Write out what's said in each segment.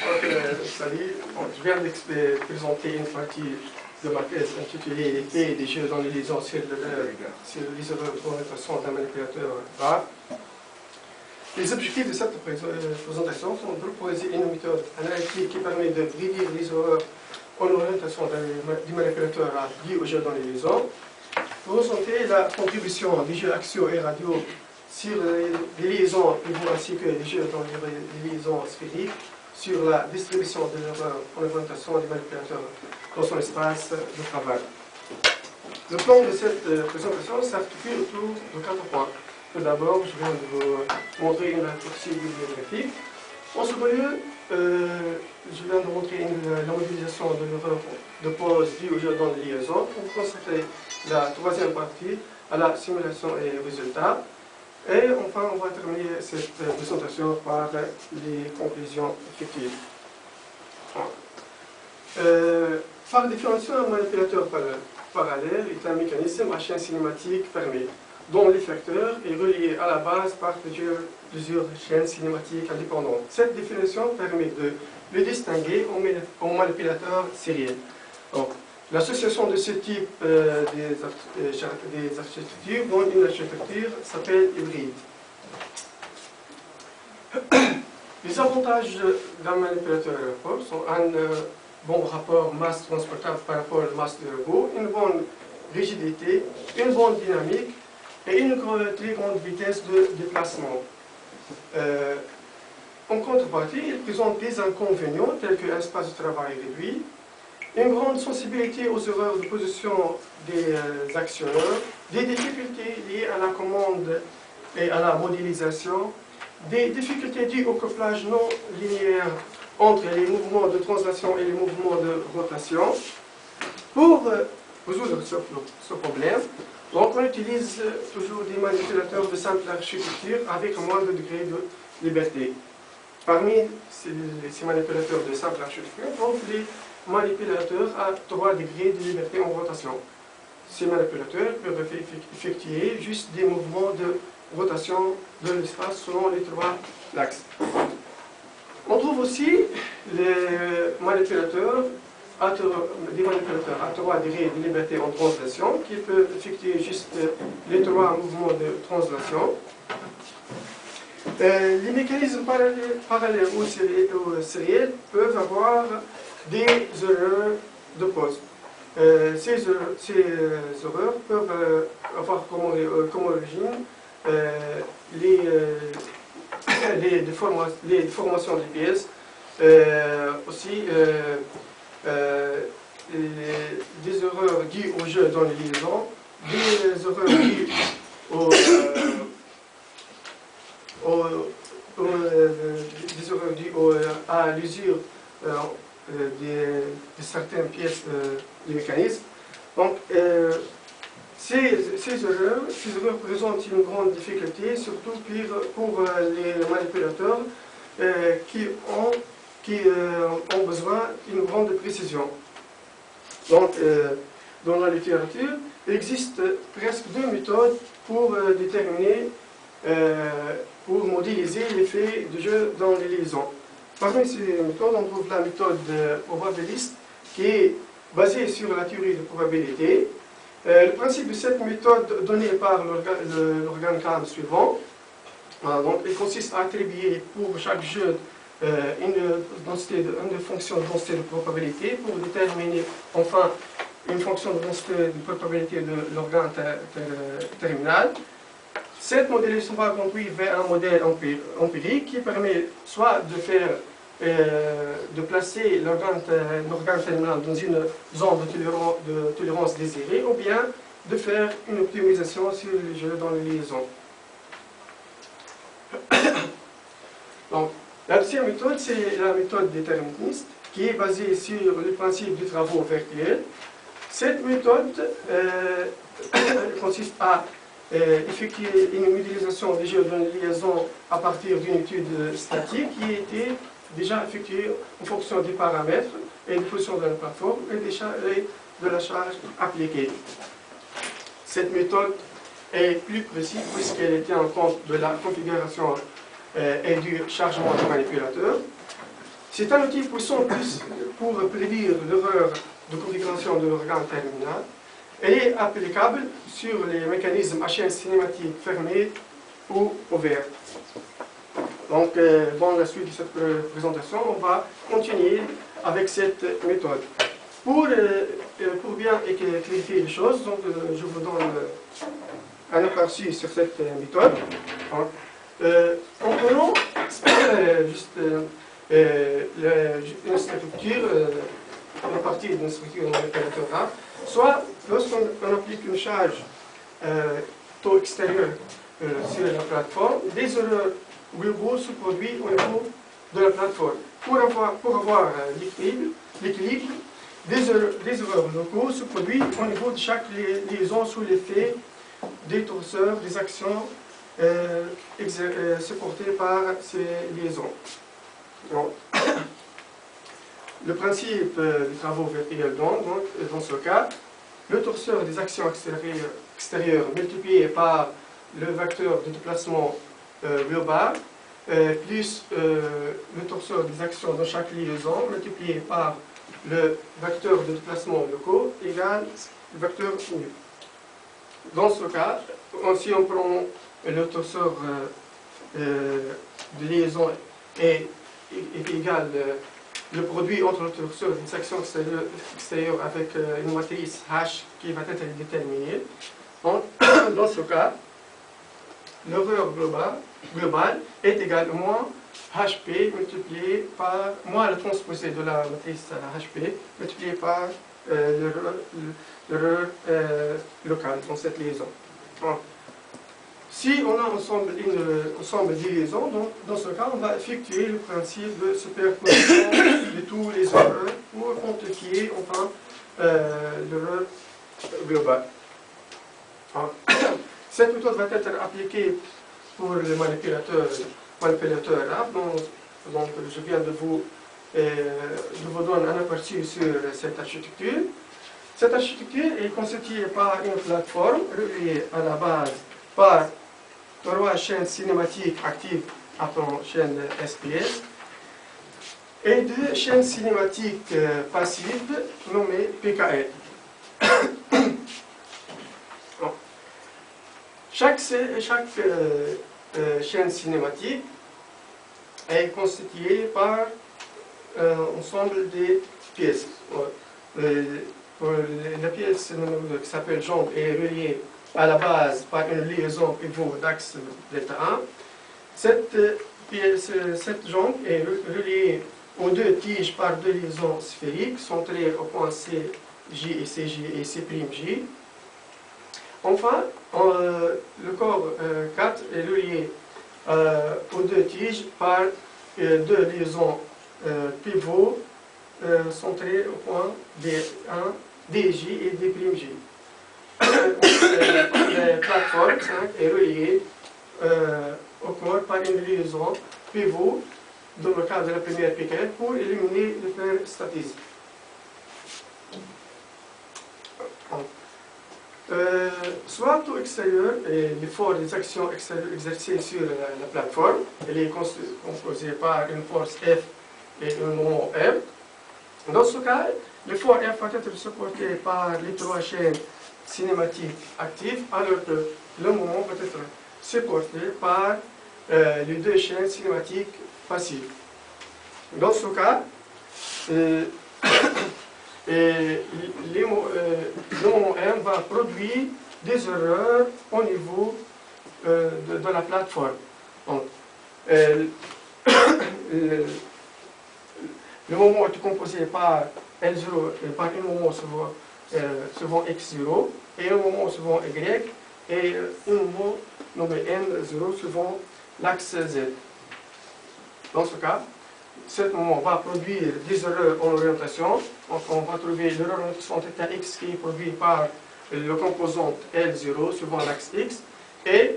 Salut, je viens de présenter une partie de ma thèse intitulée Les faits des jeux dans les liaisons sur les erreurs de orientation d'un manipulateur rare. Les objectifs de cette présentation sont de proposer une méthode analytique qui permet de prédire les erreurs en orientation du manipulateur rare liées aux jeux dans les liaisons, présenter la contribution des jeux axiaux et radio sur les liaisons pivots ainsi que les jeux dans les liaisons sphériques, sur la distribution de l'erreur en orientation du manipulateur dans son espace de travail. Le plan de cette présentation s'articule autour de 4 points. Tout d'abord, je viens de vous montrer une raccourci bibliographique. En second lieu, je viens de montrer la modélisation de l'erreur de pause due au jeu dans les liaisons pour consacrer la troisième partie à la simulation et résultats. Et enfin, on va terminer cette présentation par les conclusions effectives. Par définition, un manipulateur parallèle est un mécanisme à chaîne cinématique fermée, dont l'effecteur est relié à la base par plusieurs chaînes cinématiques indépendantes. Cette définition permet de le distinguer en manipulateur sériel. L'association de ce type des architectures dans une architecture s'appelle hybride. Les avantages d'un manipulateur sont un bon rapport masse transportable par rapport à la masse de robot, une bonne rigidité, une bonne dynamique et une très grande vitesse de déplacement. En contrepartie, il présente des inconvénients tels qu'un espace de travail réduit, une grande sensibilité aux erreurs de position des actionneurs, des difficultés liées à la commande et à la modélisation, des difficultés dues au couplage non linéaire entre les mouvements de translation et les mouvements de rotation. Pour résoudre ce problème, donc on utilise toujours des manipulateurs de simple architecture avec un moindre degré de liberté. Parmi ces manipulateurs de simple architecture, donc les manipulateurs à 3 degrés de liberté en rotation. Ces manipulateurs peuvent effectuer juste des mouvements de rotation de l'espace selon les 3 axes. On trouve aussi des manipulateurs à 3 degrés de liberté en translation qui peuvent effectuer juste les 3 mouvements de translation. Les mécanismes parallèles ou sériels peuvent avoir des erreurs de pause. Ces erreurs peuvent avoir comme origine les déformations des pièces, aussi des erreurs dues au jeu dans les liaisons, des erreurs dues à l'usure de certaines pièces du mécanisme. Donc, ces erreurs présentent une grande difficulté, surtout pour les manipulateurs qui ont besoin d'une grande précision. Donc, dans la littérature, il existe presque 2 méthodes pour déterminer, pour modéliser l'effet du jeu dans les liaisons. Parmi ces méthodes, on trouve la méthode probabiliste qui est basée sur la théorie de probabilité. Le principe de cette méthode donné par l'organigramme suivant. Donc, il consiste à attribuer pour chaque jeu une fonction de densité de probabilité pour déterminer enfin une fonction de densité de probabilité de l'organe terminal. Cette modélisation va conduire vers un modèle empirique qui permet soit de placer l'organe terminal dans une zone de tolérance désirée, ou bien de faire une optimisation sur les jeux dans les liaisons. Donc, la deuxième méthode, c'est la méthode déterministe, qui est basée sur le principe du travail virtuel. Cette méthode consiste à effectuer une modélisation des jeux dans les liaisons à partir d'une étude statique qui a été déjà effectuée en fonction des paramètres et des positions de la plateforme et de la charge appliquée. Cette méthode est plus précise puisqu'elle tient en compte de la configuration et du chargement du manipulateur. C'est un outil puissant pour prédire l'erreur de configuration de l'organe terminal. Elle est applicable sur les mécanismes à chaîne cinématique fermée ou ouverte. Donc, dans la suite de cette présentation, on va continuer avec cette méthode. Pour bien clarifier les choses, donc, je vous donne un aperçu sur cette méthode. En prenant juste une structure, une partie d'une structure dans l'opérateur A, soit lorsqu'on applique une charge taux extérieur sur la plateforme, des erreurs globaux se produisent au niveau de la plateforme. Pour avoir l'équilibre, des erreurs locaux se produisent au niveau de chaque liaison sous l'effet des torseurs, des actions supportées par ces liaisons. Donc, le principe des travaux VPL donc, dans ce cas, le torseur des actions extérieures multiplié par le vecteur de déplacement global, plus le torseur des actions dans chaque liaison multiplié par le vecteur de déplacement locaux égale le vecteur nu. Dans ce cas, si on prend le torseur de liaison est égal le produit entre le torseur des actions extérieures avec une matrice H qui va être déterminée. Donc, dans ce cas, l'erreur globale est égale au moins HP multiplié par moins le transposé de la matrice HP multiplié par l'erreur locale dans cette liaison. Donc, si on a ensemble de liaisons, donc dans ce cas, on va effectuer le principe de superposition de tous les erreurs pour quantifier enfin l'erreur globale. Donc, cette méthode va être appliquée pour le manipulateur RAP, donc je viens de vous donner un aperçu sur cette architecture. Cette architecture est constituée par une plateforme reliée à la base par 3 chaînes cinématiques actives appelées chaînes SPS et 2 chaînes cinématiques passives nommées PKL. Chaque chaîne cinématique est constituée par un ensemble de pièces. La pièce qui s'appelle jambe est reliée à la base par une liaison pivot d'axe delta 1. Cette jambe est reliée aux 2 tiges par 2 liaisons sphériques centrées au point C, J et CJ et C'J. Enfin, le corps 4 est relié aux 2 tiges par 2 liaisons pivots centrées au point D1, DJ et D'J. La plateforme 5 est reliée au corps par une liaison pivot dans le cas de la première PKL pour éliminer le pair statisme. Soit taux extérieur et l'effort des actions extérieures exercées sur la plateforme, elle est composée par une force F et un moment M. Dans ce cas, l'effort F va être supporté par les 3 chaînes cinématiques actives, alors que le moment va être supporté par les 2 chaînes cinématiques passives. Dans ce cas, le moment M va produire des erreurs au niveau de la plateforme. Donc, le moment est composé par L0 et par un moment souvent X0 et un moment souvent Y et un moment nommé N0 suivant l'axe Z. Dans ce cas, ce moment va produire des erreurs en orientation. Donc on va trouver l'erreur en orientation θx qui est produite par le composant L0 suivant l'axe X. Et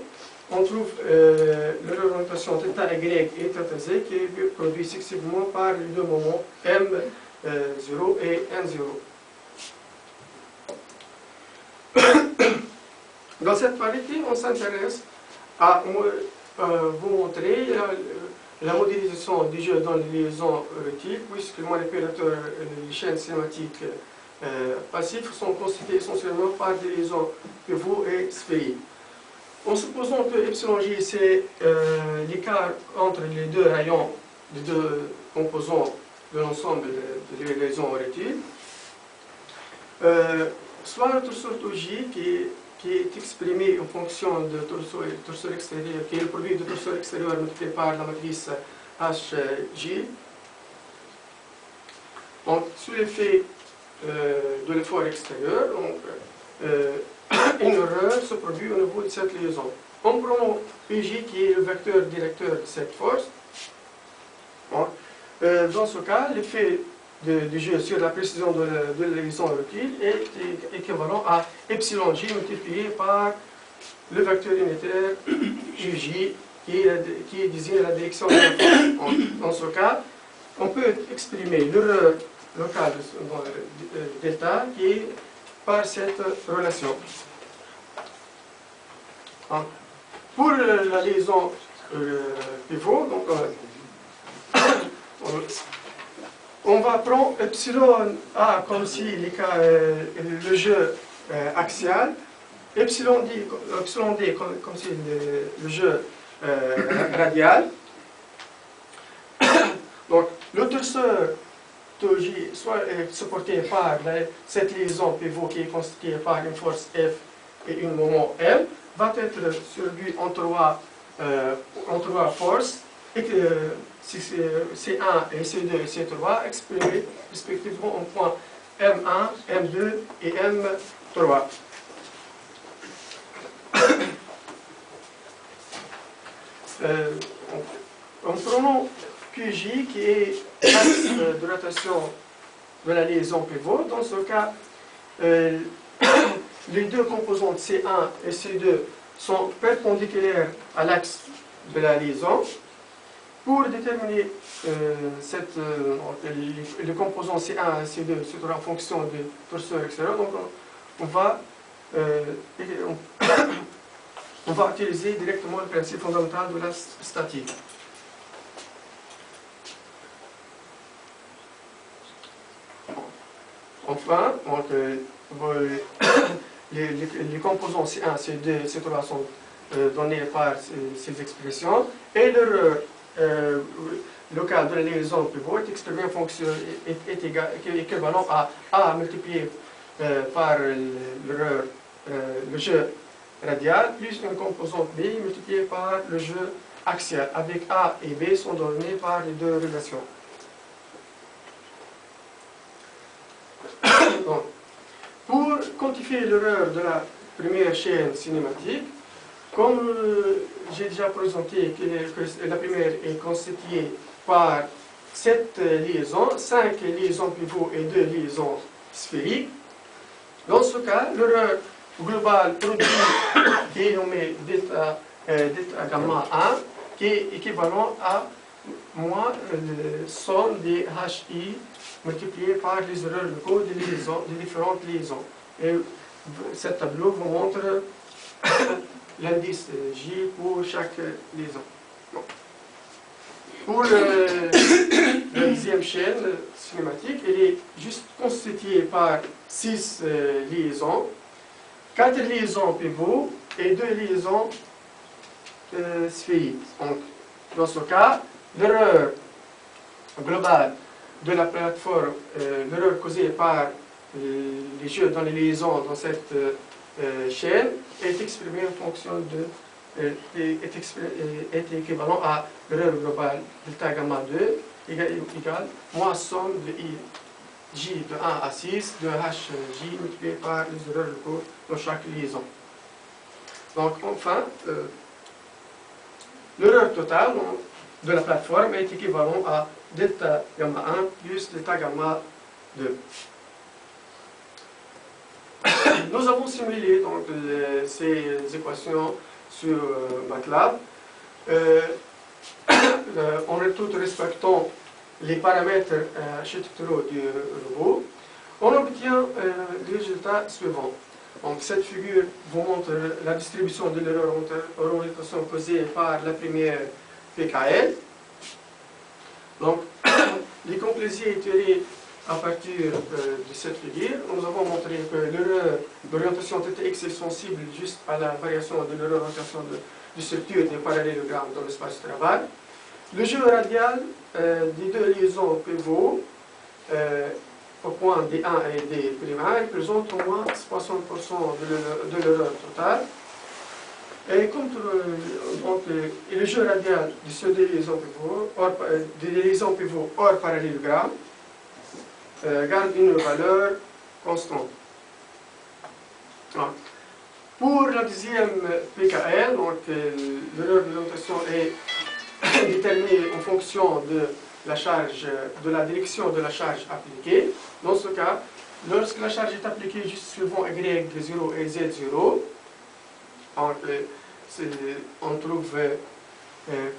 on trouve l'erreur en orientation θy et θz qui est produite successivement par les 2 moments M0 et N0. Dans cette partie, on s'intéresse à vous montrer la modélisation du jeu dans les liaisons utiles, puisque le manipulateur et les chaînes cinématiques passifs sont constitués essentiellement par des liaisons pivots et sphériques. En supposant que εj c'est l'écart entre les deux rayons, les deux composants de l'ensemble des liaisons utiles, soit le torseur J qui est exprimé en fonction de torseur extérieur, qui est le produit de torseur extérieur multiplié par la matrice HJ. Donc, sous l'effet de l'effort extérieur, une erreur se produit au niveau de cette liaison. En prenant PJ qui est le vecteur directeur de cette force, dans ce cas, l'effet du jeu sur la précision de la liaison utile est équivalent à εj multiplié par le vecteur unitaire UJ qui désigne la direction de la force. Dans ce cas, on peut exprimer l'erreur locale delta qui est par cette relation. Pour la liaison pivot, donc, on va prendre epsilon A comme si le jeu axial, epsilon D comme si le jeu radial. Donc, le torseur J soit supporté par cette liaison pivot qui est constituée par une force F et un moment M, va être survu en trois forces, et que C1 et C2 et C3 exprimés respectivement en points M1, M2 et M3. En prenant QJ qui est l'axe de rotation de la liaison pivot, dans ce cas, les deux composantes C1 et C2 sont perpendiculaires à l'axe de la liaison. Pour déterminer les composants C1 et C2 en fonction du torseur extérieur, donc on va utiliser directement le principe fondamental de la statique. Enfin, donc, les composants C1, C2, C3 sont donnés par ces expressions, et l'erreur locale de la liaison pivot est exprimée en fonction est équivalent à A multiplié par l'erreur, le jeu radial, plus une composante B multipliée par le jeu axial, avec A et B sont donnés par les deux relations. Donc, pour quantifier l'erreur de la première chaîne cinématique, comme j'ai déjà présenté que la première est constituée par 7 liaisons, 5 liaisons pivots et 2 liaisons sphériques, dans ce cas, l'erreur globale produit qui est nommée delta gamma 1, qui est équivalent à moins la somme des HI multiplié par les erreurs locaux des différentes liaisons. Et ce tableau vous montre l'indice J pour chaque liaison. Bon. Pour la deuxième chaîne cinématique, elle est juste constituée par 6 liaisons, 4 liaisons pivots et 2 liaisons sphériques. Donc, dans ce cas, l'erreur globale de la plateforme, l'erreur causée par les jeux dans les liaisons dans cette chaîne est exprimée en fonction de est équivalent à l'erreur globale delta gamma 2 égale moins somme de J de 1 à 6 de HJ multiplié par les erreurs locaux dans chaque liaison. Donc enfin, l'erreur totale de la plateforme est équivalent à delta gamma 1 plus delta gamma 2. Nous avons simulé donc, ces équations sur MATLAB en tout respectant les paramètres architecturaux du robot. On obtient le résultat suivant. Donc, cette figure vous montre la distribution de l'erreur en orientation causée par la première PKL. Donc, les conclusions tirées à partir de cette figure, nous avons montré que l'erreur d'orientation TTX est sensible juste à la variation de l'orientation du structure des parallélogrammes dans l'espace de travail. Le jeu radial des deux liaisons pivots au point D1 et D'1 représente au moins 60% de l'erreur totale. Et le jeu radial de ces deux liaisons pivots hors parallélogramme garde une valeur constante. Donc, pour la deuxième PKL, l'erreur d'orientation est déterminée en fonction de la charge, de la direction de la charge appliquée. Dans ce cas, lorsque la charge est appliquée juste suivant Y0 et Z0, donc, on trouve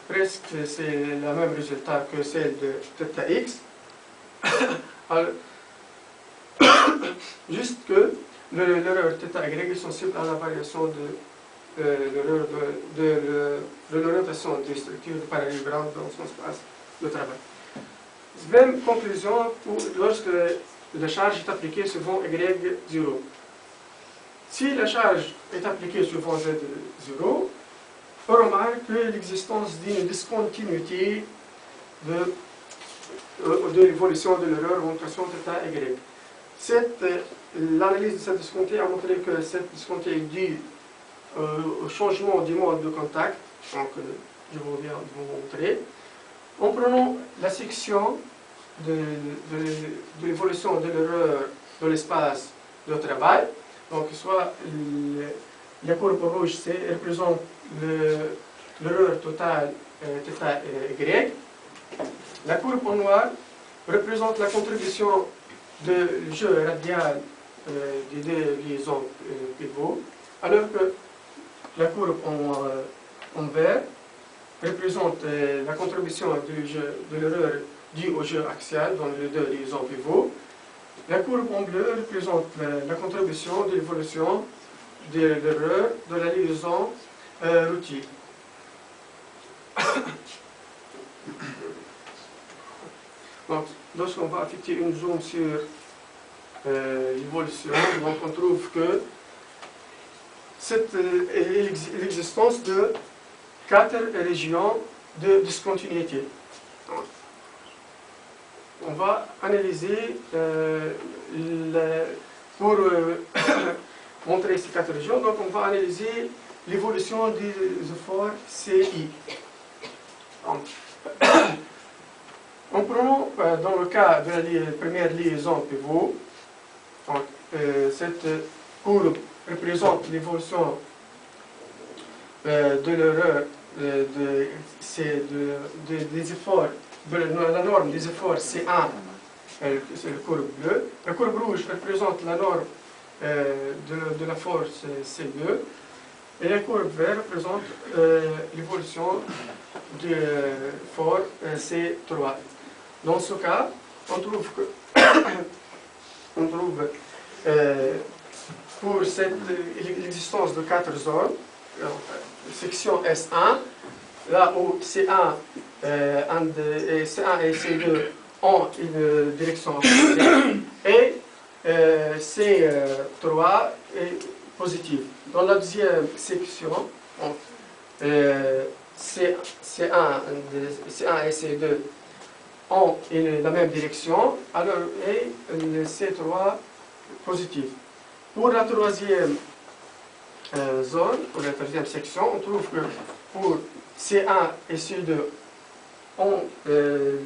presque le même résultat que celle de θx. Alors, juste que l'erreur θy est sensible à la variation de l'orientation des structures de parallélogramme dans son espace de travail. Même conclusion lorsque la charge est appliquée suivant Y0. Si la charge est appliquée suivant Z0, on remarque l'existence d'une discontinuité de l'évolution de l'erreur d'orientation θy. L'analyse de cette discontinuité a montré que cette discontinuité est due au changement du mode de contact, donc je viens de vous montrer. En prenant la section de l'évolution de l'erreur de l'espace de travail, donc soit la courbe rouge représente l'erreur totale θy, la courbe en noir représente la contribution du jeu radial des deux liaisons pivots, alors que la courbe en vert représente la contribution de l'erreur due au jeu axial dans les deux liaisons pivots. La courbe en bleu représente la contribution de l'évolution de l'erreur de la liaison routier. Donc, lorsqu'on va affecter une zone sur l'évolution, donc on trouve que l'existence de 4 régions de discontinuité. On va analyser, pour montrer ces 4 régions, donc on va analyser l'évolution des efforts CI. Donc, en prenant, dans le cas de la première liaison pivot, donc, cette courbe représente l'évolution de l'erreur des efforts, de la norme des efforts C1, c'est la courbe bleue. La courbe rouge représente la norme de la force C2. Et la courbe verte représente l'évolution du fort C3. Dans ce cas, on trouve que pour l'existence de 4 zones, section S1, là où C1 et C2 ont une direction opposée, et C3 est positive. Dans la deuxième section, C1 et C2 ont la même direction, alors et le C3 positif. Pour la troisième zone, pour la troisième section, on trouve que pour C1 et C2 ont le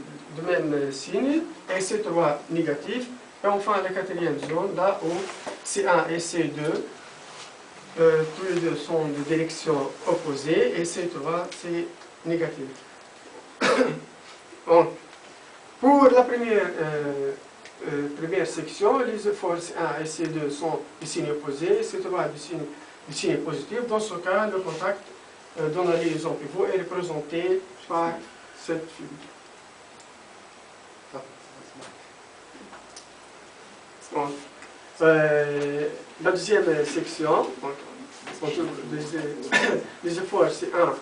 même signe, et C3 négatif. Et enfin, la quatrième zone, là où C1 et C2, tous les deux sont de direction opposée, et C3, c'est négatif. Bon. Pour la première section, les efforts C1 et C2 sont de signe opposé, C3 de signe positif. Dans ce cas, le contact dans la liaison pivot est représenté par cette figure. Bon. La deuxième section, donc, les efforts C1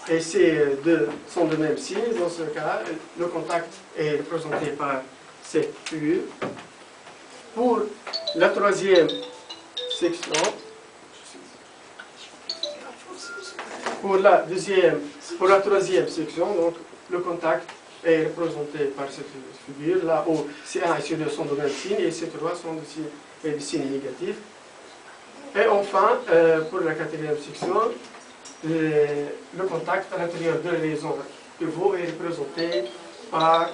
et ces deux sont de même signe. Dans ce cas, le contact est représenté par cette figure. Pour la troisième section, pour la troisième section, donc le contact est représenté par cette figure. Là où C1 et C2 sont de même signe et C3 sont de signes négatifs. Et enfin, pour la quatrième section, le contact à l'intérieur de la liaison pivot est représenté par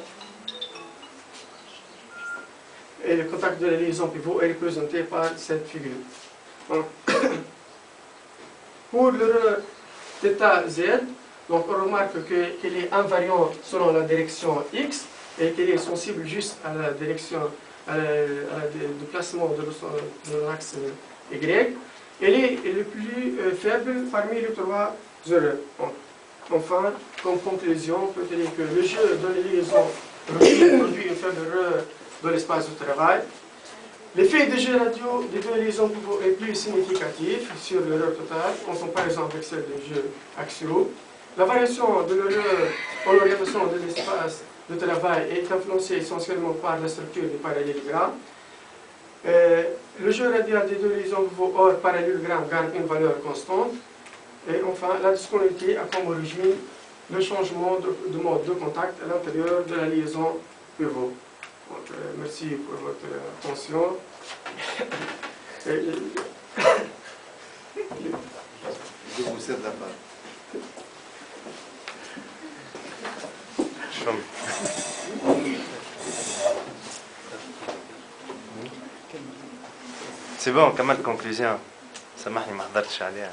cette figure. Donc, pour le θ z, donc on remarque qu'il est invariant selon la direction x et qu'il est sensible juste à la direction du placement de l'axe y. Elle est le plus faible parmi les trois erreurs. Enfin, comme conclusion, on peut dire que le jeu dans les liaisons produit une faible erreur dans l'espace de travail. L'effet de jeu radio des deux liaisons pivots est plus significatif sur l'erreur totale, en comparaison avec celle des jeux axiaux. La variation de l'erreur en orientation de l'espace de travail est influencée essentiellement par la structure du parallélogramme. Le jeu radial des deux liaisons pivots hors parallélogramme garde une valeur constante. Et enfin, la discontinuité a comme origine le changement de mode de contact à l'intérieur de la liaison pivot. Donc, merci pour votre attention. Je vous cède la parole. C'est bon, كمان conclusion. سامحني ما حضرتش عليها.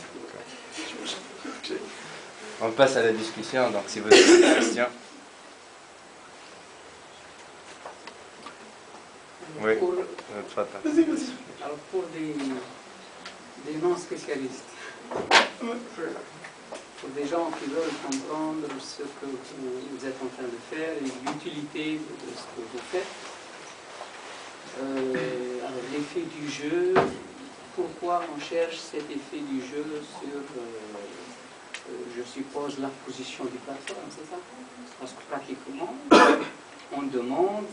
On passe à la discussion, donc si vous avez des questions. Oui, Alors pour des non-spécialistes, pour des gens qui veulent comprendre ce que vous êtes en train de faire et l'utilité de ce que vous faites, alors l'effet du jeu, pourquoi on cherche cet effet du jeu sur, je suppose, la position du plateforme, c'est ça? Parce que pratiquement, on demande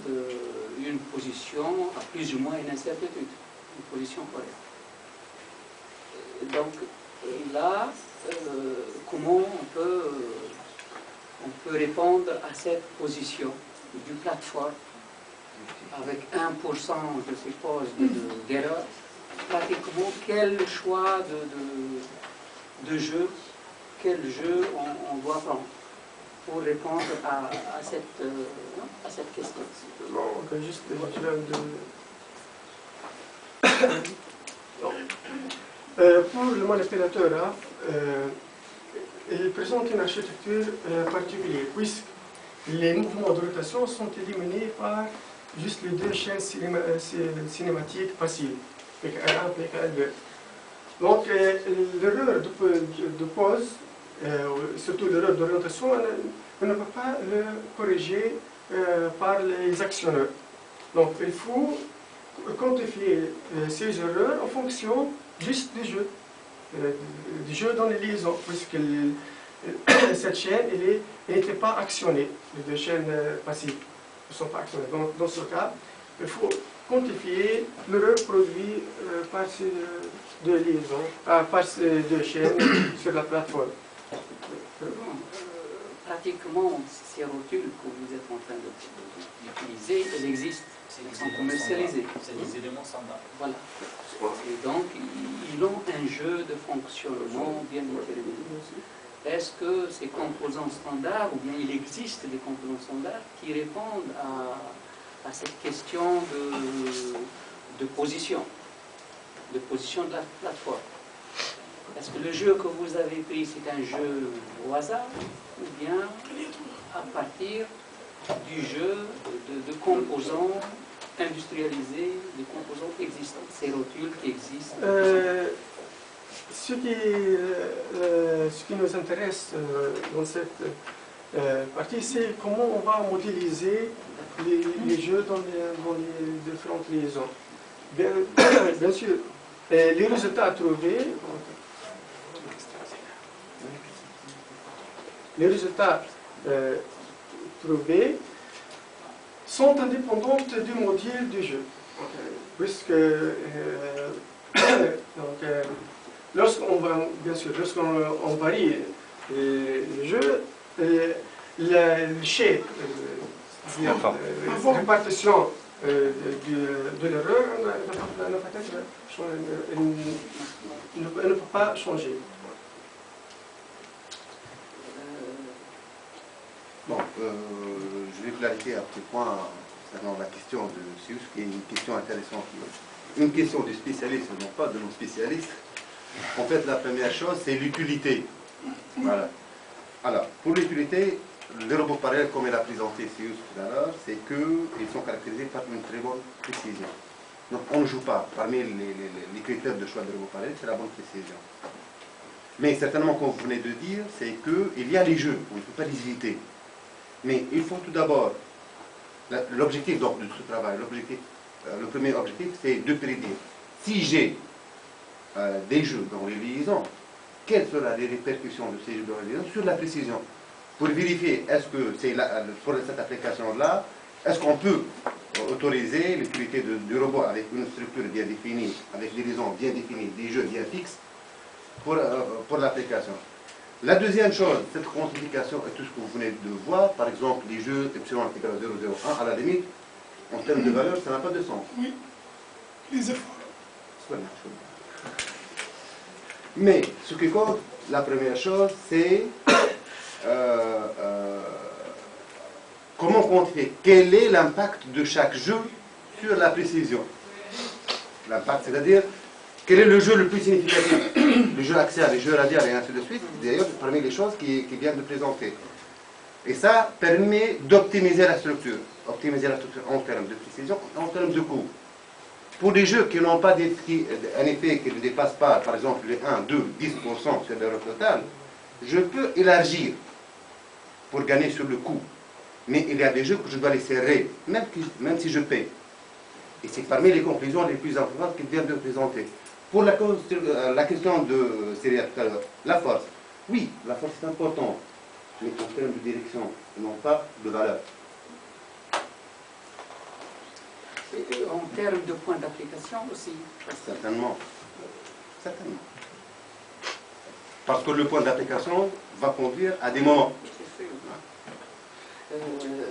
une position à plus ou moins une incertitude, une position correcte. Donc là, comment on peut répondre à cette position du plateforme avec 1%, je suppose, d'erreur? Pratiquement, quel choix de jeu, quel jeu on doit prendre pour répondre à cette question? Donc, juste pour le manipulateur, il présente une architecture particulière, puisque les mouvements de rotation sont éliminés par juste les deux chaînes cinématiques passives, PKL1 et PKL2. Donc, l'erreur de pause, surtout l'erreur d'orientation, on ne peut pas le corriger par les actionneurs. Donc, il faut quantifier ces erreurs en fonction juste du jeu dans les liaisons, puisque cette chaîne n'était pas actionnée. Les deux chaînes passives ne sont pas actionnées. Donc, dans ce cas, il faut quantifier l'erreur produite par ces deux liaisons, par ces deux chaînes sur la plateforme. Pratiquement, ces rotules que vous êtes en train d'utiliser, elles existent, elles sont commercialisées. C'est des éléments standards. Voilà. Et donc, ils ont un jeu de fonctionnement bien déterminé. Est-ce que ces composants standards, ou bien il existe des composants standards qui répondent à cette question de position de la plateforme? Est-ce que le jeu que vous avez pris, c'est un jeu au hasard, ou bien à partir du jeu de composants industrialisés, de composants existants, ces rotules qui existent? Ce qui nous intéresse dans cette partie, c'est comment on va modéliser les jeux dans les différentes liaisons. Bien sûr, les résultats à trouver les résultats trouvés sont indépendants du module du jeu. Puisque lorsqu'on va, bien sûr, lorsqu'on varie le jeu, le shape, la répartition de l'erreur ne peut pas changer. Bon, je vais clarifier un petit point concernant la question de Sius, qui est une question intéressante. Une question du spécialiste, non pas de non-spécialiste. En fait, la première chose, c'est l'utilité. Voilà. Alors, pour l'utilité, les robots parallèles, comme elle a présenté Sius tout à l'heure, c'est qu'ils sont caractérisés par une très bonne précision. Donc, on ne joue pas. Parmi les critères de choix de robots parallèles, c'est la bonne précision. Mais certainement, comme vous venez de dire, c'est qu'il y a les jeux, on ne peut pas les éviter. Mais il faut tout d'abord, l'objectif de ce travail, le premier objectif, c'est de prédire. Si j'ai des jeux dans les liaisons, quelles seront les répercussions de ces jeux dans les liaisons sur la précision? Pour vérifier, est-ce que c'est pour cette application-là, est-ce qu'on peut autoriser l'utilité du robot avec une structure bien définie, avec des liaisons bien définies, des jeux bien fixes, pour l'application. La deuxième chose, cette quantification et tout ce que vous venez de voir, par exemple, les jeux epsilon égale à 0,01, à la limite, en termes de valeur, ça n'a pas de sens. Oui, les efforts. Mais ce qui compte, la première chose, c'est comment quantifier. Quel est l'impact de chaque jeu sur la précision? L'impact, c'est-à-dire, quel est le jeu le plus significatif? Le jeu axial, les jeux radial et ainsi de suite, d'ailleurs, parmi les choses qu'il vient de présenter. Et ça permet d'optimiser la structure. Optimiser la structure en termes de précision, en termes de coût. Pour des jeux qui n'ont pas un effet qui ne dépasse pas, par exemple, les 1, 2, 10% sur l'erreur totale, je peux élargir pour gagner sur le coût. Mais il y a des jeux que je dois les serrer, même si je paie. Et c'est parmi les conclusions les plus importantes qu'il vient de présenter. Pour la question de Célia tout à l'heure, la force. Oui, la force est importante, mais en termes de direction, non pas de valeur. Et en termes de points d'application aussi. Certainement. Certainement. Parce que le point d'application va conduire à des moments.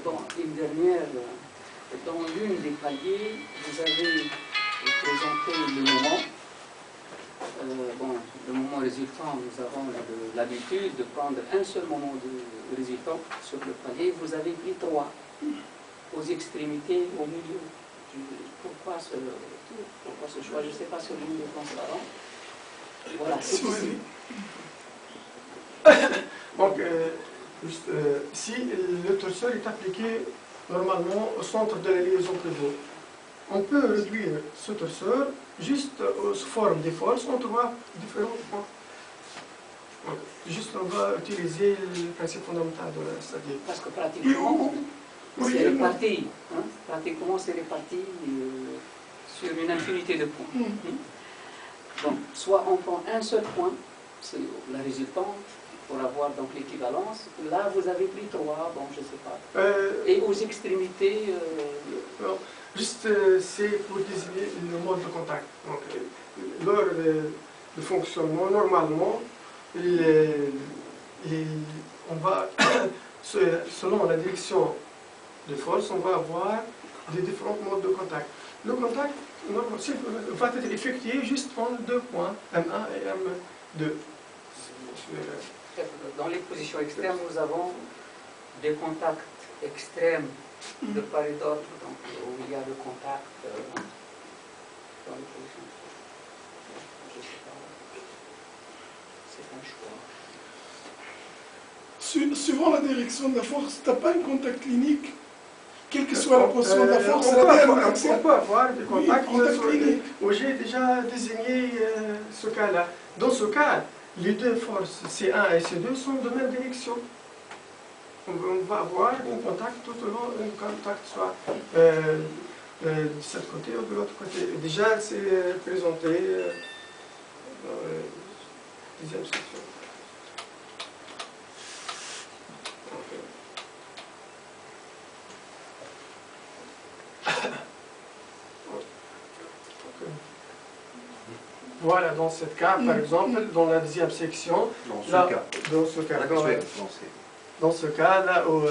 Bon, une dernière, dans l'une des paliers, vous avez présenté le moment. Bon, le moment résultant, nous avons l'habitude de prendre un seul moment de résultant sur le palier. Vous avez pris 3 aux extrémités, au milieu. Pourquoi ce choix? Je ne sais pas sur l'une des transparents. Voilà, c'est ici. Donc, si le torseur est appliqué normalement au centre de la liaison pivot, on peut réduire ce torseur juste sous forme des forces en 3 différents points. Donc, juste on va utiliser le principe fondamental de la statique. Parce que pratiquement, c'est réparti. Hein? Pratiquement, c'est réparti sur une infinité de points. Donc, soit on prend un seul point, c'est la résultante, pour avoir donc l'équivalence. Là, vous avez pris 3, bon, je ne sais pas. Et aux extrémités... Non, juste, c'est pour désigner le mode de contact. Donc, lors de fonctionnement, normalement, on va, selon la direction de force, on va avoir des différents modes de contact. Le contact va être effectué juste en 2 points, M1 et M2. Dans les positions extrêmes, nous avons des contacts extrêmes de part et d'autre, donc où il y a le contact dans les positions extrêmes. Je ne sais pas. C'est un choix. Suivant la direction de la force, tu n'as pas un contact clinique, quelle que soit la position de la force, on peut avoir des contacts cliniques. Où j'ai déjà désigné ce cas-là. Dans ce cas, les 2 forces C1 et C2 sont de même direction. On va avoir un contact tout au long, un contact soit de ce côté ou de l'autre côté. Déjà, c'est présenté dans la 10e section. Voilà, dans ce cas, par exemple, dans la deuxième section, Dans ce là, cas. dans ce cas, Dans dans ce cas, là où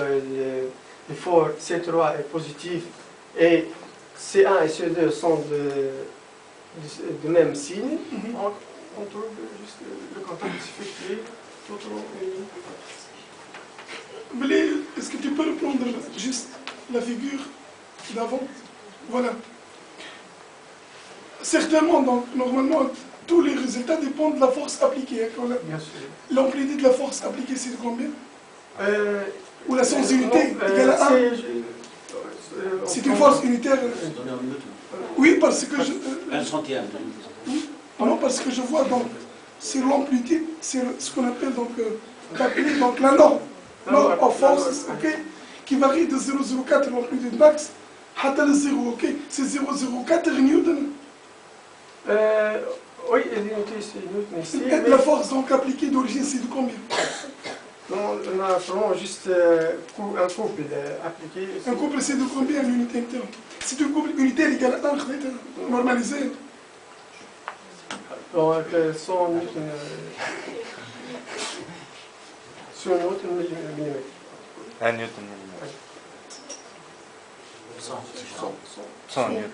l'effort C3 est positif et C1 et C2 sont de même signe, on trouve juste le contact effectué. Est-ce que tu peux reprendre juste la figure d'avant? Voilà. Certainement, donc, normalement, tous les résultats dépendent de la force appliquée. Bien sûr. L'amplitude de la force appliquée, c'est de combien? Ou la sens unité égale à 1? C'est une force unitaire. Oui, parce que je... Un centième. Non, parce que je vois donc, c'est l'amplitude, c'est ce qu'on appelle donc, donc la norme. Norme of force, ok, qui varie de 0,04 l'amplitude max, à le 0, ok, c'est 0,04 Newton. Oui, l'unité c'est Newton ici. Et la force donc appliquée d'origine, c'est de combien? Non, on a vraiment juste un couple appliqué. Un couple, c'est de combien l'unité interne? C'est un couple unitaire égal à 1, normalisé. Donc 100 Newton. 100 Newton millimètre. 1 newton millimètre. 100 newton.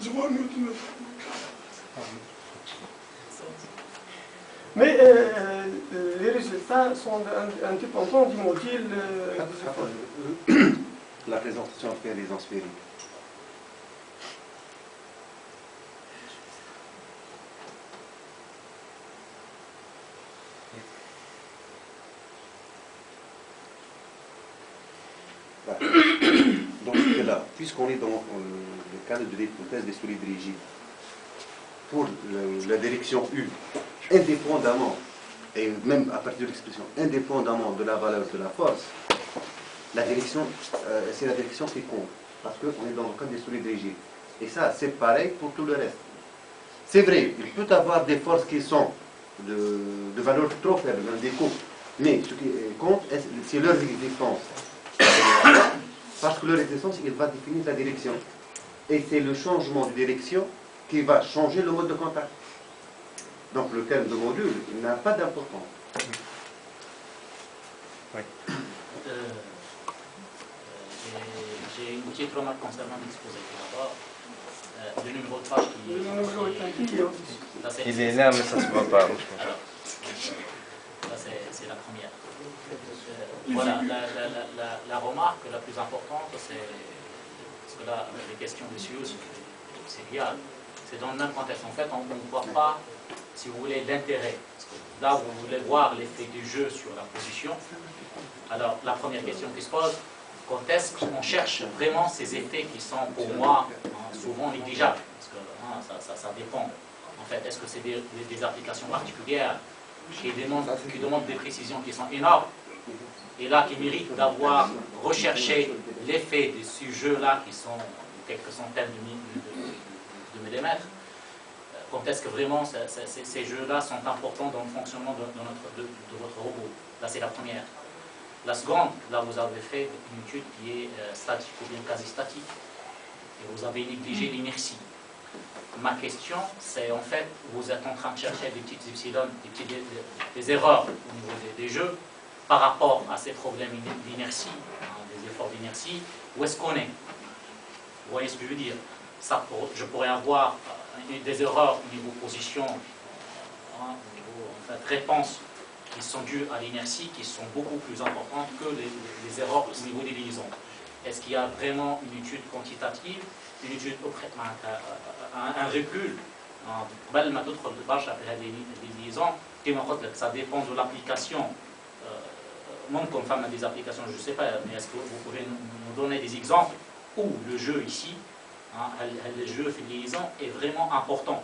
Je vois Newton. Mais les résultats sont indépendants du module. La présentation fait les sphérique. Dans ce cas-là, puisqu'on est dans le cadre de l'hypothèse des solides rigides, pour la direction U, indépendamment, et même à partir de l'expression, indépendamment de la valeur de la force, la direction, c'est la direction qui compte, parce qu'on est dans le cadre des solides rigides. Et ça, c'est pareil pour tout le reste. C'est vrai, il peut y avoir des forces qui sont de valeur trop faible, des couples, mais ce qui compte, c'est leur résistance. Parce que leur résistance, il va définir la direction. Et c'est le changement de direction qui va changer le mode de contact. Donc le terme de module n'a pas d'importance. Oui. J'ai une petite remarque concernant l'exposé. D'abord, le numéro de page qui Le numéro est indiqué aussi. Il est là, mais ça se voit pas. Alors, ça c'est la première. Voilà, la remarque la plus importante, c'est parce que là, les questions de Sius, c'est lié. C'est dans le même contexte. En fait, on ne voit pas, si vous voulez, l'intérêt. Là, vous voulez voir l'effet du jeu sur la position. Alors, la première question qui se pose, quand est-ce qu'on cherche vraiment ces effets qui sont, pour moi, souvent négligeables? Parce que ça dépend. En fait, est-ce que c'est des applications particulières qui demandent des précisions qui sont énormes, et là, qui méritent d'avoir recherché l'effet de ce jeu-là, qui sont quelques centaines de millimètres? Quand est-ce que vraiment ces jeux-là sont importants dans le fonctionnement de votre robot? Là, c'est la première. La seconde, là, vous avez fait une étude qui est statique ou bien quasi statique, et vous avez négligé l'inertie. Ma question, c'est en fait, vous êtes en train de chercher des petites epsilon, des erreurs au niveau des jeux, par rapport à ces problèmes d'inertie, des efforts d'inertie. Où est-ce qu'on est? Vous voyez ce que je veux dire? Je pourrais avoir des erreurs au niveau position, au niveau réponse, qui sont dues à l'inertie, qui sont beaucoup plus importantes que les erreurs au niveau des liaisons. Est-ce qu'il y a vraiment une étude quantitative, une étude un recul, des liaisons, ça dépend de l'application. Même comme femme a des applications, je ne sais pas, mais est-ce que vous pouvez nous donner des exemples où le jeu ici, le jeu de liaison est vraiment important?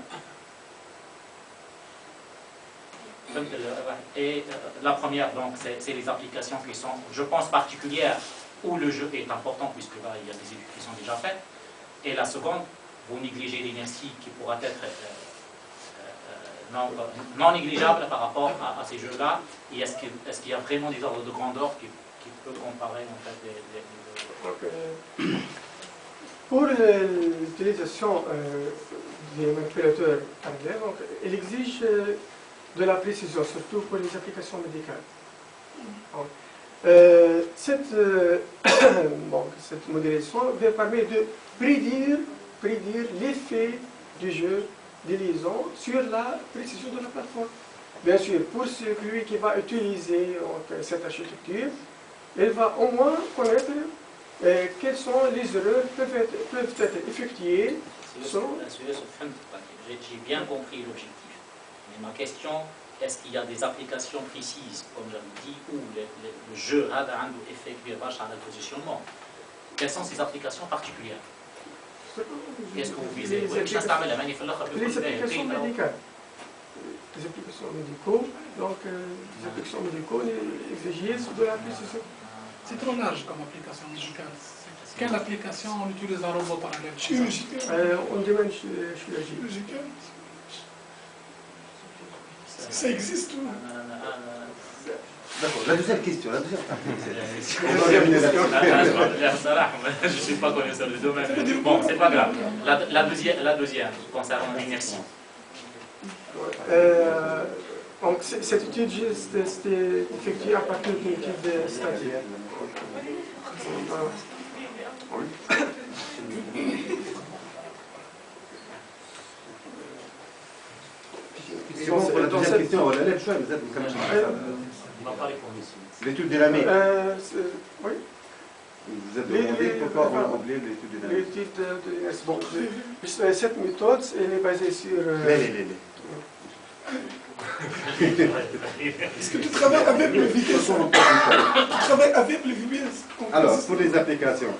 Et la première, donc, c'est les applications qui sont, je pense, particulières où le jeu est important, puisque là, il y a des études qui sont déjà faites. Et la seconde, vous négligez l'inertie qui pourra être non négligeable par rapport à ces jeux-là. Et est-ce qu'il y a vraiment des ordres de grandeur qui peuvent comparer en fait Pour l'utilisation des manipulateurs parallèles, donc, elle exige de la précision, surtout pour les applications médicales. Donc, cette modélisation permet de prédire l'effet du jeu des liaisons sur la précision de la plateforme. Bien sûr, pour celui qui va utiliser cette architecture, il va au moins connaître quelles sont les erreurs qui peuvent être effectuées. J'ai bien compris l'objectif. Mais ma question, est-ce qu'il y a des applications précises, comme j'avais dit, où le jeu a un effet qui va changer le positionnement? Quelles sont ces applications particulières? Qu'est-ce que vous visez? Les applications médicales. Les applications médicaux, donc les applications médicaux exigent de la précision. C'est trop large comme application médicale. Quelle application on utilise un robot parallèle? Chirurgical. On demande chirurgical. Ça existe ou? D'accord, la deuxième question, la deuxième partie. Je ne suis pas connaisseur du domaine. Bon, c'est pas grave. La deuxième concernant l'inertie. Donc cette étude, c'était effectuée à partir d'une étude statique. C'est bon pour la deuxième question, on a l'air chouette, vous êtes comme ça. On n'a pas répondu ici. L'étude dynamique. Oui. Vous êtes demandé pourquoi on oublie l'étude dynamique. L'étude dynamique. Bon, cette méthode, elle est basée sur... Est-ce que tu travailles avec le vitesse? Tu travailles avec le vitesse? Alors, pour les applications,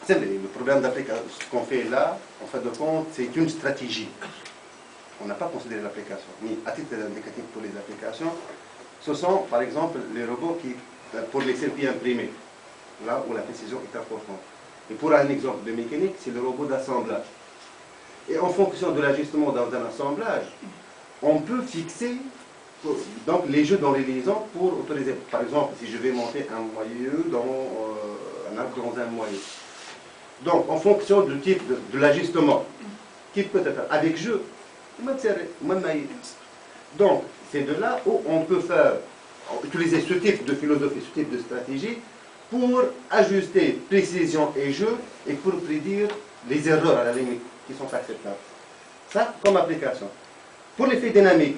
c'est vrai, le problème d'application, ce qu'on fait là, en fin de compte, c'est une stratégie. On n'a pas considéré l'application, mais à titre indicatif pour les applications, ce sont par exemple les robots qui, pour les circuits imprimés, là où la précision est importante. Et pour un exemple de mécanique, c'est le robot d'assemblage. Et en fonction de l'ajustement dans un assemblage, on peut fixer donc, les jeux dans les liaisons pour autoriser. Par exemple, si je vais monter un moyeu dans un arc dans un moyeu. Donc, en fonction du type de l'ajustement, qui peut être avec jeu, donc, c'est de là où on peut utiliser ce type de philosophie, ce type de stratégie pour ajuster précision et jeu et pour prédire les erreurs à la limite qui sont acceptables. Ça, comme application. Pour l'effet dynamique,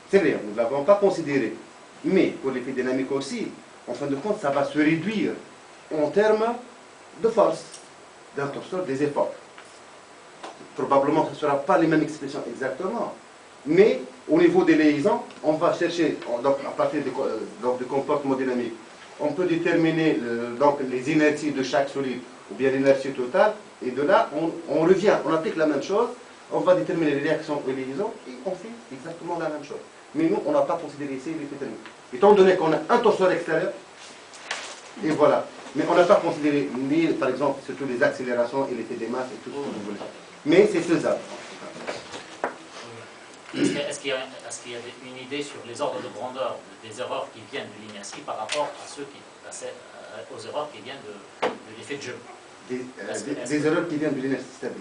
c'est vrai, nous ne l'avons pas considéré, mais pour l'effet dynamique aussi, en fin de compte, ça va se réduire en termes de force, d'un torseur des efforts. Probablement, ce ne sera pas les mêmes expressions exactement, mais au niveau des liaisons, on va chercher, donc, à partir du comportement dynamique, on peut déterminer donc, les inerties de chaque solide, ou bien l'inertie totale, et de là, on revient, on applique la même chose, on va déterminer les réactions et les liaisons, et on fait exactement la même chose. Mais nous, on n'a pas considéré ici l'effet dynamique. Étant donné qu'on a un torseur extérieur, et voilà. Mais on n'a pas considéré ni, par exemple, surtout les accélérations et l'effet des masses et tout ce que vous voulez. Mais c'est faisable. Est-ce qu'il y a une idée sur les ordres de grandeur des erreurs qui viennent de l'inertie par rapport à aux erreurs qui viennent de l'effet de jeu? Des erreurs qui viennent de l'inertie stable.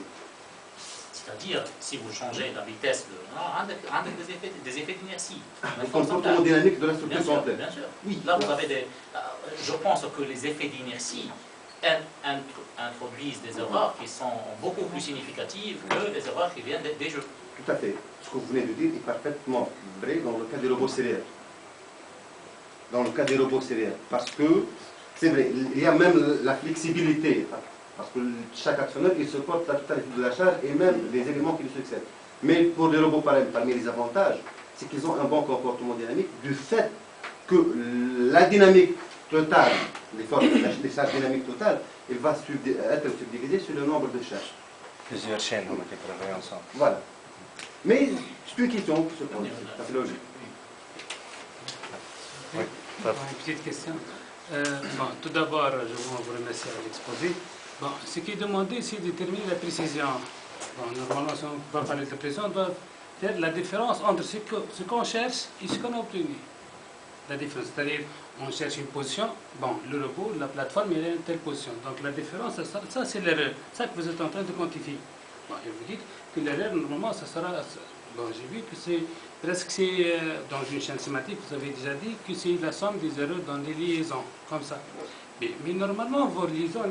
C'est-à-dire, si vous changez la vitesse des effets d'inertie. Le comportement dynamique de la structure complète. Bien sûr. Oui. Là, vous avez je pense que les effets d'inertie introduisent des erreurs qui sont beaucoup plus significatives que les erreurs qui viennent des jeux. Tout à fait. Ce que vous venez de dire est parfaitement vrai dans le cas des robots céréales. Dans le cas des robots céréales. Parce que, c'est vrai, il y a même la flexibilité. Parce que chaque actionneur, il supporte la totalité de la charge et même les éléments qui lui succèdent. Mais pour les robots pareils, parmi les avantages, c'est qu'ils ont un bon comportement dynamique du fait que la dynamique totale, les charges dynamiques totales, elle va être subdivisée sur le nombre de charges. Plusieurs chaînes qui travaillent ensemble. Voilà. Mais c'est une question qui se pose, c'est logique. Oui. Une petite question. Tout d'abord, je vous remercie à l'exposé. Bon, ce qui est demandé, c'est de déterminer la précision. Bon, normalement, si on va parler de précision, on doit faire la différence entre ce qu'on cherche et ce qu'on a obtenu. La différence, c'est-à-dire, on cherche une position, bon, le robot, la plateforme, il est à une telle position. Donc la différence, ça c'est l'erreur. Ça que vous êtes en train de quantifier. Bon, et vous dites que l'erreur, normalement, ça sera... Bon, j'ai vu que c'est presque, dans une chaîne sémantique, vous avez déjà dit que c'est la somme des erreurs dans les liaisons, comme ça. Mais normalement, vos liaisons,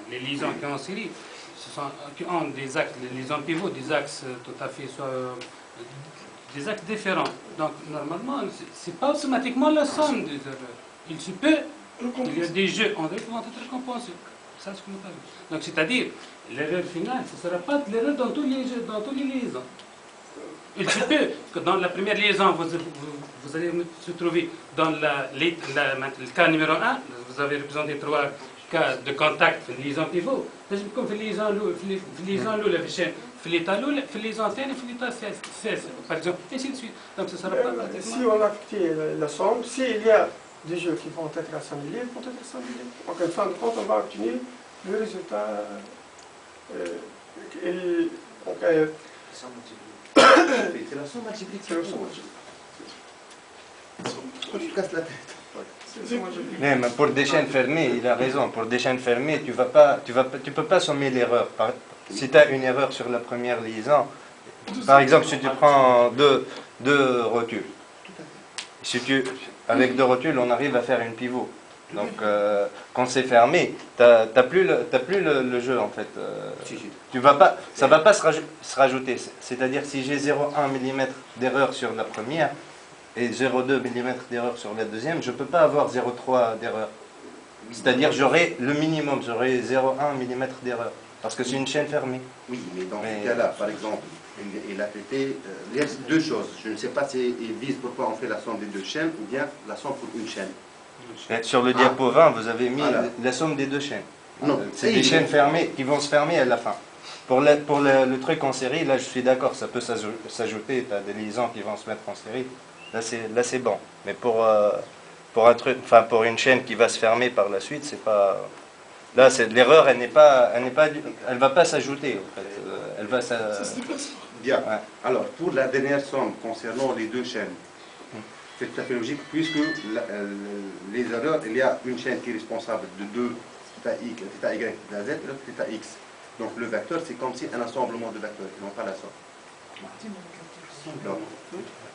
les liaisons qui ont en série, qui ont des axes, les liaisons pivots, des axes tout à fait, des axes différents. Donc, normalement, ce n'est pas automatiquement la somme des erreurs. Il se peut qu'il y ait des jeux en qui vont être compensés. Ça, c'est ce qu'on a vu. Donc, c'est-à-dire, l'erreur finale, ce ne sera pas de l'erreur dans tous les jeux, dans toutes les liaisons. Il se peut que dans la première liaison, vous allez se trouver dans le cas numéro 1, vous avez représenté 3 cas de contact في الليزون بيفو لازم تكون في الليزون الاولى في l'état الاولى في الليزون الثاني في l'état الثالث par exemple ainsi de suite. Donc ce sera pas si on a affecté la somme, s'il y a des jeux qui vont être assimilés, ils vont être assimilés. Donc en fin de compte, on va obtenir le résultat. Donc, c'est la somme multipliée. C'est la somme multipliée. Tu casses la tête. Mais pour des chaînes fermées, il a raison. Pour des chaînes fermées, tu peux pas sommer l'erreur. Si tu as une erreur sur la première liaison, par exemple, si tu prends deux rotules, avec 2 rotules, on arrive à faire une pivot. Donc, quand c'est fermé, tu n'as plus le jeu en fait. Ça ne va pas se rajouter. C'est-à-dire, si j'ai 0,1 mm d'erreur sur la première, et 0,2 mm d'erreur sur la deuxième, je ne peux pas avoir 0,3 d'erreur. C'est-à-dire j'aurai le minimum, j'aurai 0,1 mm d'erreur. Parce que c'est une chaîne fermée. Oui, mais dans ce cas-là, par exemple, il a traité, il y a 2 choses. Je ne sais pas s'il vise pourquoi on fait la somme des 2 chaînes ou bien la somme pour une chaîne. Et sur le diapo 20, vous avez mis la somme des 2 chaînes. Non. C'est des chaînes fermées qui vont se fermer à la fin. Pour le truc en série, là je suis d'accord, ça peut s'ajouter, tu as des liaisons qui vont se mettre en série. Là c'est bon, mais pour une chaîne qui va se fermer par la suite, c'est pas. Là, l'erreur, elle va pas s'ajouter. En fait. Elle va. Bien. Ouais. Alors pour la dernière somme concernant les 2 chaînes, c'est tout à fait logique puisque les erreurs, il y a une chaîne qui est responsable de 2 θ y, θ z et l'autre θ x. Donc le vecteur, c'est comme si un assemblement de vecteurs, et non pas la somme.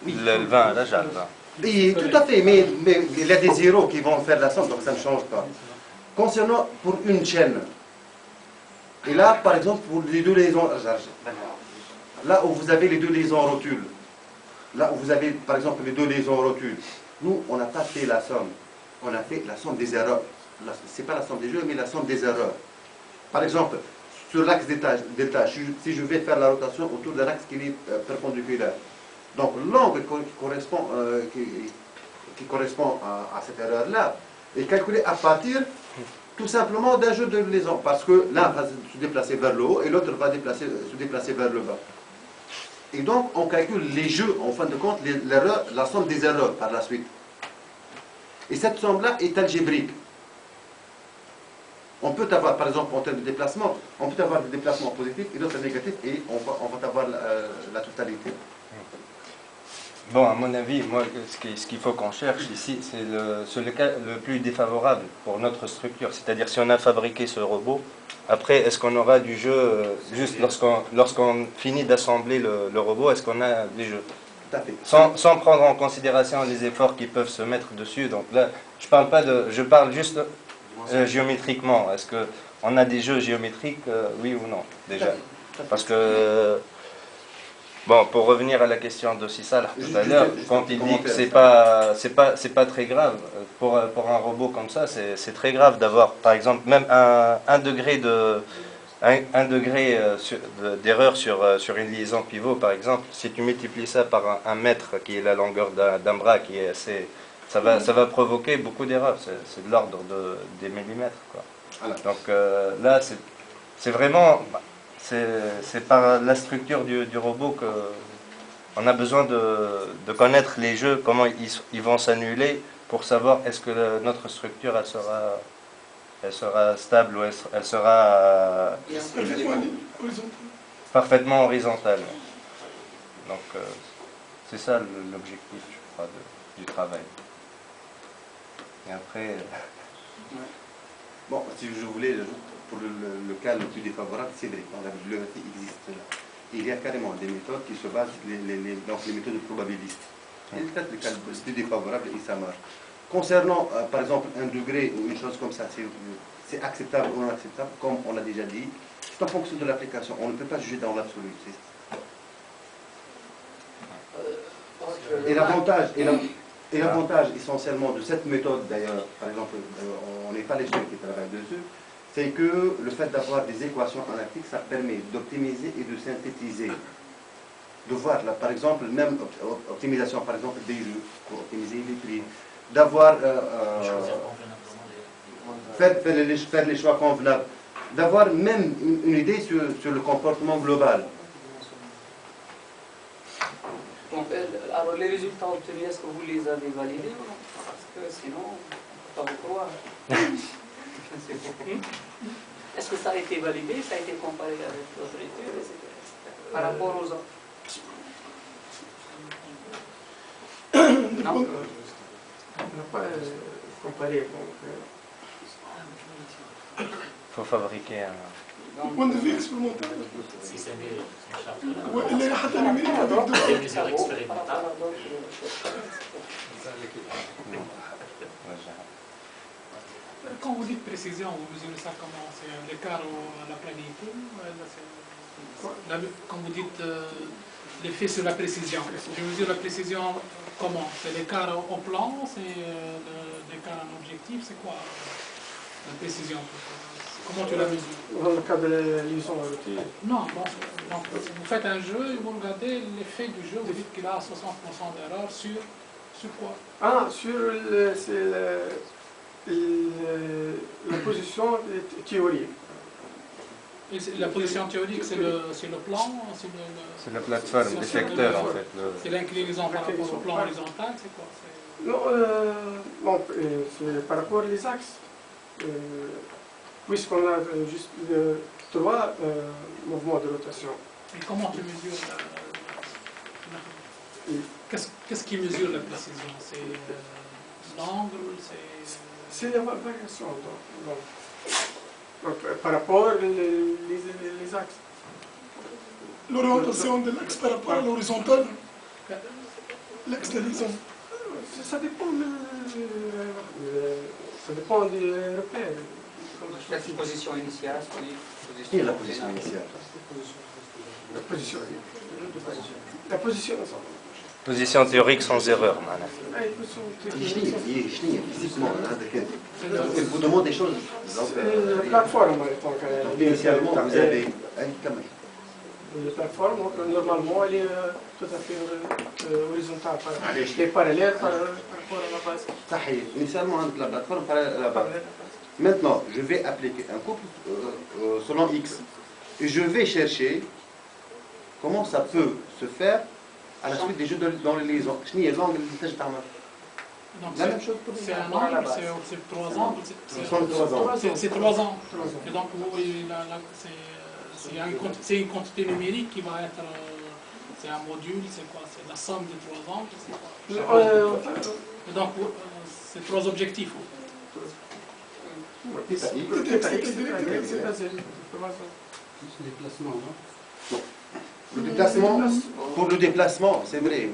Oui. Le 20, là, j'ai le 20. Oui, tout à fait, mais il y a des zéros qui vont faire la somme, donc ça ne change pas. Concernant pour une chaîne, et là, par exemple, pour les 2 liaisons, là où vous avez les 2 liaisons rotules, là où vous avez, par exemple, les 2 liaisons rotules, nous, on n'a pas fait la somme, on a fait la somme des erreurs. Ce n'est pas la somme des jeux, mais la somme des erreurs. Par exemple, sur l'axe delta, si je vais faire la rotation autour d'un axe qui est perpendiculaire, donc l'angle qui correspond à cette erreur-là est calculé à partir tout simplement d'un jeu de liaison, parce que l'un va se déplacer vers le haut et l'autre va se déplacer vers le bas. Et donc on calcule les jeux, en fin de compte, la somme des erreurs par la suite. Et cette somme-là est algébrique. On peut avoir, par exemple, en termes de déplacement, on peut avoir des déplacements positifs et d'autres négatifs, et on va avoir la totalité. Bon, à mon avis, moi, ce qu'il faut qu'on cherche ici, c'est le cas le plus défavorable pour notre structure. C'est-à-dire, si on a fabriqué ce robot, après, est-ce qu'on aura du jeu, juste lorsqu'on finit d'assembler le robot, est-ce qu'on a des jeux? Tout à fait. Sans prendre en considération les efforts qui peuvent se mettre dessus. Donc là, je parle juste géométriquement. Est-ce qu'on a des jeux géométriques, oui ou non, déjà? Parce que... Bon, pour revenir à la question d'Ossissal tout à l'heure, quand il dit que c'est pas très grave, pour un robot comme ça, c'est très grave d'avoir, par exemple, même un degré d'erreur sur une liaison pivot, par exemple, si tu multiplies ça par un mètre, qui est la longueur d'un bras, qui est assez, ça va provoquer beaucoup d'erreurs, c'est de l'ordre des millimètres, quoi. Donc là, c'est vraiment... C'est par la structure du robot qu'on a besoin de connaître les jeux, comment ils vont s'annuler, pour savoir est-ce que notre structure elle sera stable ou elle sera parfaitement horizontale. Donc c'est ça l'objectif, je crois, du travail. Et après... Bon, si je voulais pour le cas le plus défavorable, c'est vrai, dans la bibliographie existe là. Il y a carrément des méthodes qui se basent, donc les méthodes probabilistes. Et peut-être le cas le plus défavorable et ça marche. Concernant, par exemple, un degré ou une chose comme ça, c'est acceptable ou non acceptable, comme on l'a déjà dit, c'est en fonction de l'application. On ne peut pas juger dans l'absolu. Et l'avantage essentiellement de cette méthode, d'ailleurs, par exemple, on n'est pas les seuls qui travaillent dessus, c'est que le fait d'avoir des équations analytiques, ça permet d'optimiser et de synthétiser. De voir, là, par exemple, même optimisation, par exemple, des jeux, pour optimiser les prix, d'avoir faire les choix convenables, d'avoir même une idée sur le comportement global. Bon, alors les résultats obtenus, est-ce que vous les avez validés ou non? Parce que sinon, on ne peut pas vous croire. Est-ce que ça a été validé, ça a été comparé avec d'autres études, etc. Par rapport aux autres? Non. On n'a pas comparé. Il faut fabriquer un... Du point de vue expérimental. Si c'est mieux, c'est cher. Ouais, il est حتى numérique avec deux. Des mesures expérimentales. Quand vous dites précision, vous mesurez ça comment? C'est l'écart à la planité? Quand vous dites l'effet sur la précision, je mesure la précision comment? C'est l'écart au plan? C'est l'écart en objectif? C'est quoi la précision? Comment tu la mesures? Dans le cas de la liaison Non, bon, donc, vous faites un jeu et vous regardez l'effet du jeu, vous dites qu'il a 60% d'erreur sur quoi? Ah, sur la position théorique. Et la position théorique, c'est le plan? C'est la plateforme, le secteur en fait. C'est l'inclinaison par rapport au plan horizontal, c'est quoi? Non, c'est par rapport aux axes. Puisqu'on a juste 3 mouvements de rotation. Et comment tu mesures qu'est-ce qui mesure la précision? C'est l'angle? C'est la variation. Donc, par rapport aux axes. L'orientation de l'axe par rapport à l'horizontale. L'axe de l'horizon. Ça dépend des repères. La position initiale, Qui est la position initiale? La position. Position théorique sans erreur. Physiquement, il vous demande des choses. La plateforme, Initialement, vous avez... La plateforme, normalement, elle est tout à fait horizontale. Elle est parallèle par rapport à la base. Initialement, la plateforme parallèle à la base. Maintenant, je vais appliquer un couple selon X. Et je vais chercher comment ça peut se faire à la suite des jeux dans les liaisons. La même chose pour c'est un angle, c'est 3 angles. C'est 3 angles. Et donc, c'est une quantité numérique qui va être... C'est un module, c'est quoi? C'est la somme des 3 angles, c'est quoi? Et donc, c'est 3 objectifs. Le déplacement, pour le déplacement, c'est vrai,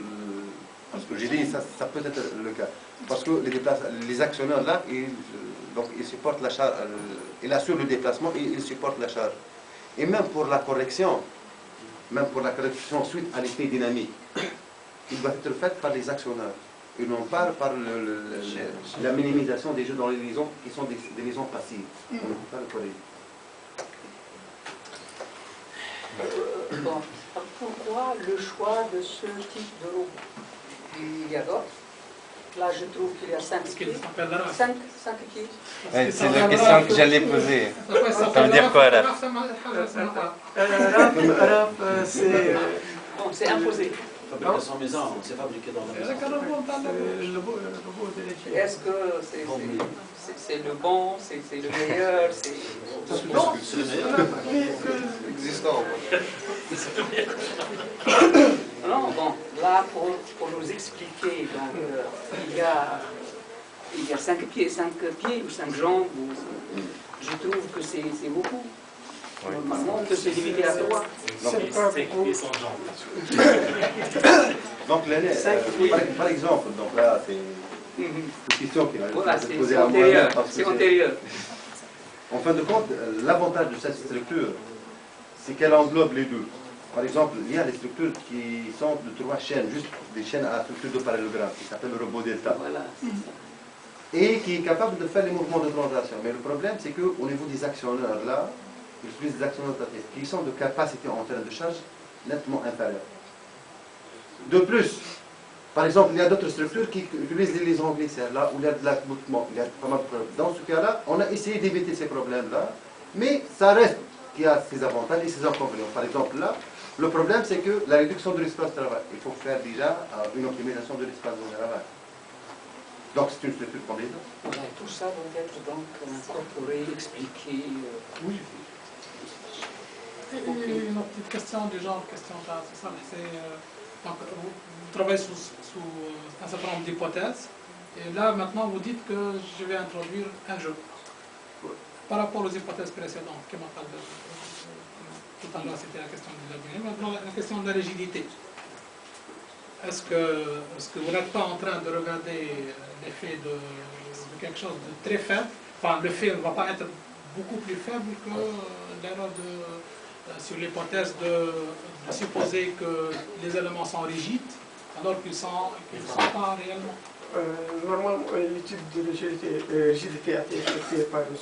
parce que j'ai dit ça peut être le cas, parce que les actionneurs là, ils supportent la charge, ils assurent le déplacement et ils supportent la charge. Et même pour la correction suite à l'effet dynamique, il doit être fait par les actionneurs. Et non pas par la minimisation des jeux dans les liaisons qui sont des liaisons passives. On ne peut pas le corriger. Bon, pourquoi le choix de ce type de robot? Il y a d'autres. Là, je trouve qu'il y a 5 pieds. 5 pieds. C'est la question que j'allais poser. Ça veut dire quoi, là? C'est imposé. Fabrication maison, c'est fabriqué dans la maison. Est-ce que c'est le bon, c'est le meilleur, C'est le meilleur. Existant. Non, bon, là, pour nous expliquer, donc, il y a 5 pieds ou 5 jambes. je trouve que c'est beaucoup. Oui. Normalement, on peut se limiter à 3. C'est pas beaucoup. Et son genre. Donc, l'année, par exemple, donc là, c'est une question qui va Voilà, être c'est posée à moi. antérieur. C'est antérieur. En fin de compte, l'avantage de cette structure, c'est qu'elle englobe les deux. Par exemple, il y a des structures qui sont de 3 chaînes, juste des chaînes à structure de parallélogramme, qui s'appelle le robot delta, Voilà, c'est ça. et qui est capable de faire les mouvements de translation. Mais le problème, c'est qu'au niveau des actionneurs, là, ils utilisent des actionneurs qui sont de capacité en termes de charge nettement inférieure. De plus, par exemple, il y a d'autres structures qui utilisent les liaisons glissaires, là où il y a de l'accouplement, il y a pas mal de problèmes. Dans ce cas-là, on a essayé d'éviter ces problèmes-là, mais ça reste qu'il y a ses avantages et ses inconvénients. Par exemple, là, le problème, c'est que la réduction de l'espace de travail, il faut faire déjà une optimisation de l'espace de travail. Donc, c'est une structure combinaison. Voilà, tout ça doit être donc incorporé, expliqué. Oui. Ok, une autre petite question du genre, question c'est ça, donc, vous travaillez sous un certain nombre d'hypothèses, et là maintenant vous dites que je vais introduire un jeu. Par rapport aux hypothèses précédentes, qui m'ont parlé tout à l'heure, c'était la question de l'avenir, maintenant la question de la rigidité. Est-ce que vous n'êtes pas en train de regarder l'effet de quelque chose de très faible? Enfin, le fait ne va pas être beaucoup plus faible que l'erreur sur l'hypothèse de supposer que les éléments sont rigides, alors qu'ils ne sont pas réellement. Normalement, l'étude de rigidité a été effectuée par M.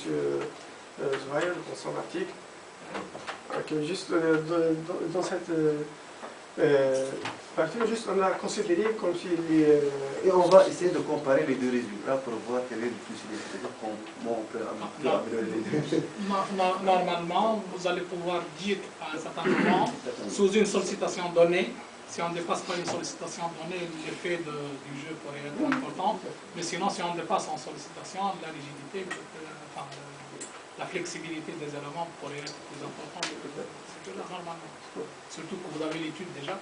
Zouhaïr dans son article. Juste dans cette partie, juste on a considéré comme si les... Et on va essayer de comparer les deux résultats pour voir quel est le plus significatif, comment on peut améliorer les deux. Normalement, vous allez pouvoir dire à un certain moment, sous une sollicitation donnée, si on ne dépasse pas une sollicitation donnée, l'effet du jeu pourrait être important, mais sinon, si on dépasse en sollicitation, la rigidité, enfin, la flexibilité des éléments pourrait être plus importante que là, normalement. Surtout que vous avez l'étude déjà.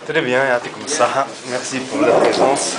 Très bien, merci pour la présence.